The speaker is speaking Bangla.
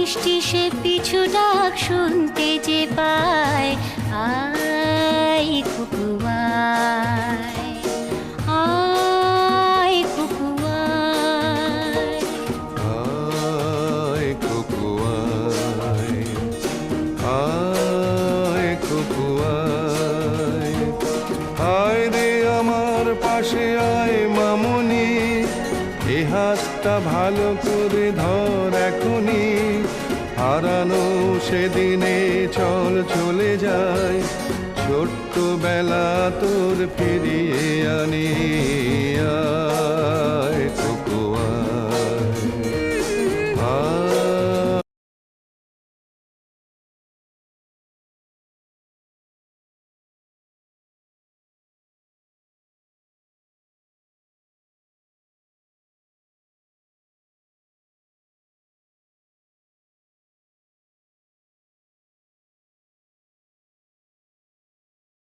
মিষ্টি সে পিছু ডাক শুনতে যে পায়, আয় কুকু আয়, আয় কুকু আয়। আয় কুকু আয়, আয় কুকু আয়। আয় রে আমার পাশে আয় মামুনি, এ হাতটা ভালো করে ধর এখনি। হারানো সেদিনে চল চলে যায়, ছোট্ট বেলা তোর ফিরিয়ে আনি। আয়